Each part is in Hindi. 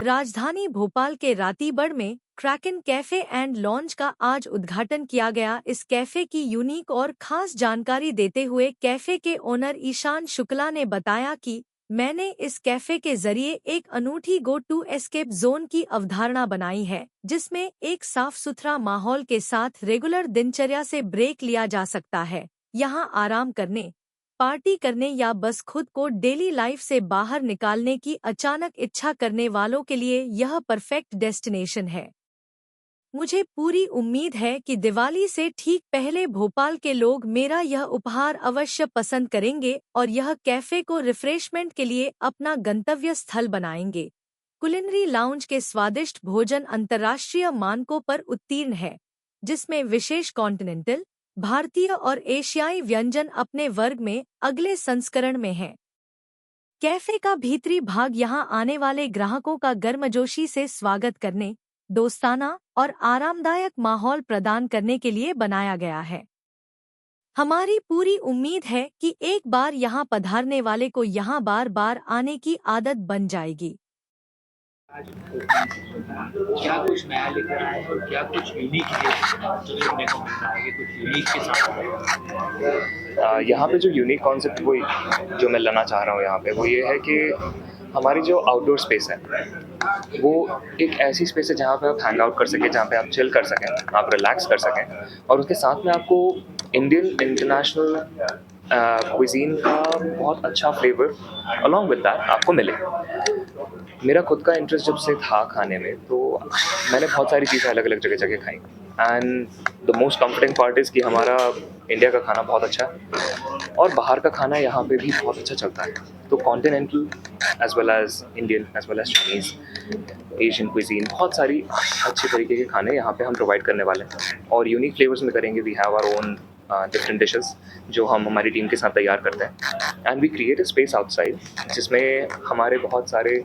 राजधानी भोपाल के रातीबड़ में क्रैकन कैफे एंड लॉन्ज का आज उद्घाटन किया गया। इस कैफे की यूनिक और खास जानकारी देते हुए कैफे के ओनर ईशान शुक्ला ने बताया कि मैंने इस कैफे के जरिए एक अनूठी गो टू एस्केप जोन की अवधारणा बनाई है, जिसमें एक साफ सुथरा माहौल के साथ रेगुलर दिनचर्या से ब्रेक लिया जा सकता है। यहाँ आराम करने, पार्टी करने या बस खुद को डेली लाइफ से बाहर निकालने की अचानक इच्छा करने वालों के लिए यह परफेक्ट डेस्टिनेशन है। मुझे पूरी उम्मीद है कि दिवाली से ठीक पहले भोपाल के लोग मेरा यह उपहार अवश्य पसंद करेंगे और यह कैफे को रिफ्रेशमेंट के लिए अपना गंतव्य स्थल बनाएंगे। कुलिनरी लाउंज के स्वादिष्ट भोजन अंतर्राष्ट्रीय मानकों पर उत्तीर्ण है, जिसमें विशेष कॉन्टिनेंटल, भारतीय और एशियाई व्यंजन अपने वर्ग में अगले संस्करण में हैं। कैफे का भीतरी भाग यहां आने वाले ग्राहकों का गर्मजोशी से स्वागत करने, दोस्ताना और आरामदायक माहौल प्रदान करने के लिए बनाया गया है। हमारी पूरी उम्मीद है कि एक बार यहां पधारने वाले को यहां बार बार आने की आदत बन जाएगी। क्या कुछ नया लेकर आए हैं और क्या कुछ यूनिक है जो देखने को मिल रहा है कि कुछ यूनिक के साथ यहाँ पे जो यूनिक कॉन्सेप्ट वो जो मैं लाना चाह रहा हूँ यहाँ पे वो ये है कि हमारी जो आउटडोर स्पेस है वो एक ऐसी स्पेस है जहाँ पे आप हैंग आउट कर सकें, जहाँ पे आप चिल कर सकें, आप रिलैक्स कर सकें और उसके साथ में आपको इंडियन इंटरनेशनल क्विजीन का बहुत अच्छा फ्लेवर अलॉन्ग विद दैट आपको मिले। मेरा खुद का इंटरेस्ट जब से था खाने में, तो मैंने बहुत सारी चीज़ें अलग अलग जगह खाई and the most comforting part is कि हमारा इंडिया का खाना बहुत अच्छा है और बाहर का खाना यहाँ पे भी बहुत अच्छा चलता है। तो continental as well as Indian as well as Chinese, Asian cuisine, बहुत सारी अच्छे तरीके के खाने यहाँ पे हम प्रोवाइड करने वाले हैं और यूनिक फ्लेवर्स में करेंगे। We have our own different dishes जो हम हमारी टीम के साथ तैयार करते हैं and we create a space outside जिसमें हमारे बहुत सारे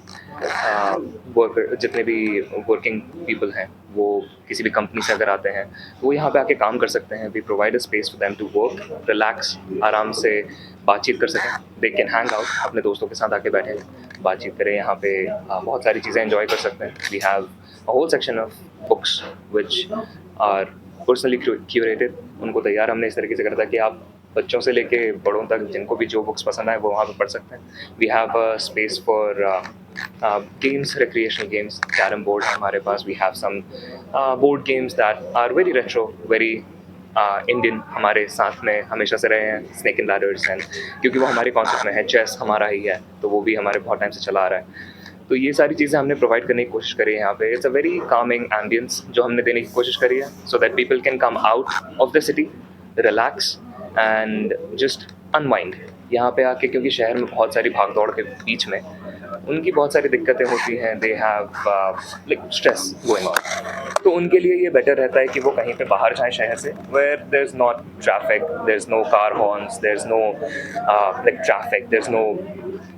वर्कर, जितने भी वर्किंग पीपल हैं, वो किसी भी कंपनी से अगर आते हैं तो वो यहाँ पे आके काम कर सकते हैं। We provide a space for them to work, relax, आराम से बातचीत कर सकें। दे कैन हैंग आउट, अपने दोस्तों के साथ आके बैठें, बातचीत करें, यहाँ पे बहुत सारी चीज़ें एंजॉय कर सकते हैं। We have a whole section of books which are personally curated. उनको तैयार हमने इस तरीके से करता है कि आप बच्चों से लेके बड़ों तक जिनको भी जो बुक्स पसंद आए वो वहाँ पे पढ़ सकते हैं। We have a space for games, recreational games, carrom board है हमारे पास। We have some board games that are very retro, very Indian, हमारे साथ में हमेशा से रहे हैं। स्नेक एंड लैडर्स एंड क्योंकि वो हमारे कॉन्सेप्ट में है, चेस हमारा ही है तो वो भी हमारे बहुत टाइम से चला आ रहा है। तो ये सारी चीज़ें हमने प्रोवाइड करने की कोशिश करी है यहाँ पे। It's a very Kameng ambience जो हमने देने की कोशिश करी है so that people can come out of the city, relax and just unwind यहाँ पे आके, क्योंकि शहर में बहुत सारी भाग दौड़ के बीच में उनकी बहुत सारी दिक्कतें होती हैं। They have like stress going on, तो उनके लिए ये बेटर रहता है कि वो कहीं पे बाहर जाएं शहर से, where there is not traffic, there is no car horns, there is no like traffic, there is no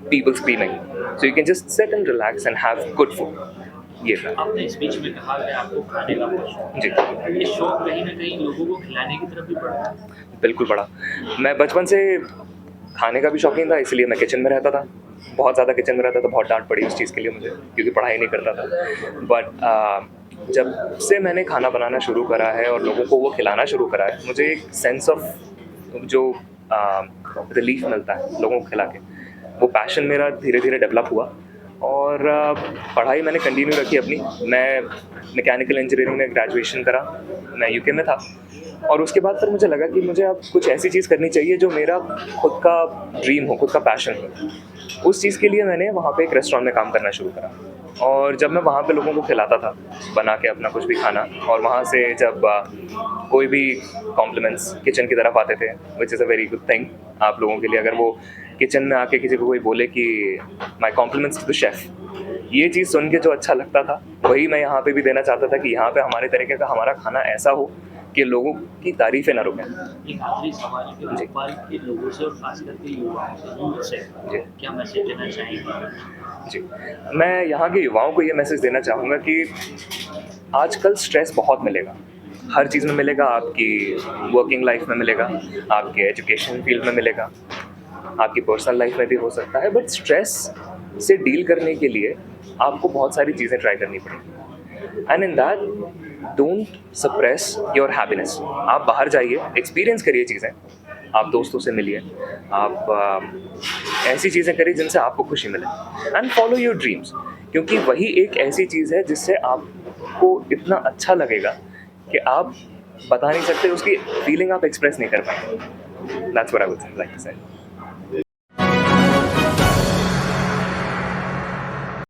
people screaming, so you can just sit and relax and have good food. ये था। आपने स्पीच में कहा कि आपको खाने का बहुत शौक जी, है। ये शौक कहीं ना कहीं लोगों को खिलाने की तरफ भी बढ़ा है। बिल्कुल बड़ा। मैं बचपन से खाने का भी शौकीन था, इसलिए मैं किचन में रहता था, बहुत ज़्यादा किचन में रहता था। बहुत डांट पड़ी उस चीज़ के लिए मुझे, क्योंकि पढ़ाई नहीं करता था। बट जब से मैंने खाना बनाना शुरू करा है और लोगों को वो खिलाना शुरू करा है, मुझे एक सेंस ऑफ जो रिलीफ मिलता है लोगों को खिला के, वो पैशन मेरा धीरे धीरे डेवलप हुआ और पढ़ाई मैंने कंटिन्यू रखी अपनी। मैं मैकेनिकल इंजीनियरिंग में ग्रेजुएशन करा, मैं यूके में था और उसके बाद फिर मुझे लगा कि मुझे अब कुछ ऐसी चीज़ करनी चाहिए जो मेरा खुद का ड्रीम हो, खुद का पैशन हो। उस चीज़ के लिए मैंने वहाँ पे एक रेस्टोरेंट में काम करना शुरू करा और जब मैं वहाँ पे लोगों को खिलाता था बना के अपना कुछ भी खाना, और वहाँ से जब कोई भी कॉम्प्लीमेंट्स किचन की तरफ आते थे, which is a very good thing आप लोगों के लिए, अगर वो किचन में आके किसी को कोई बोले कि माई कॉम्प्लीमेंट्स टू द शेफ़, ये चीज़ सुन के जो अच्छा लगता था वही मैं यहाँ पे भी देना चाहता था कि यहाँ पे हमारे तरीके का हमारा खाना ऐसा हो कि लोगों की तारीफ़ें ना रुकें। एक आखिरी सवाल है कि भोपाल के लोगों से और खास करके युवाओं से, यूथ से जी क्या मैसेज देना चाहेंगे? जी, मैं यहाँ के युवाओं को ये मैसेज देना चाहूँगा कि आजकल स्ट्रेस बहुत मिलेगा, हर चीज़ में मिलेगा। आपकी वर्किंग लाइफ में मिलेगा, आपके एजुकेशन फील्ड में मिलेगा, आपकी पर्सनल लाइफ में भी हो सकता है। बट स्ट्रेस से डील करने के लिए आपको बहुत सारी चीज़ें ट्राई करनी पड़ेंगी। And in that don't suppress your happiness. आप बाहर जाइए, एक्सपीरियंस करिए चीज़ें, आप दोस्तों से मिलिए, आप ऐसी चीज़ें करिए जिनसे आपको खुशी मिले, एंड फॉलो योर ड्रीम्स, क्योंकि वही एक ऐसी चीज़ है जिससे आपको इतना अच्छा लगेगा कि आप बता नहीं सकते, उसकी फीलिंग आप एक्सप्रेस नहीं कर पाएंगे। That's what I would like to से।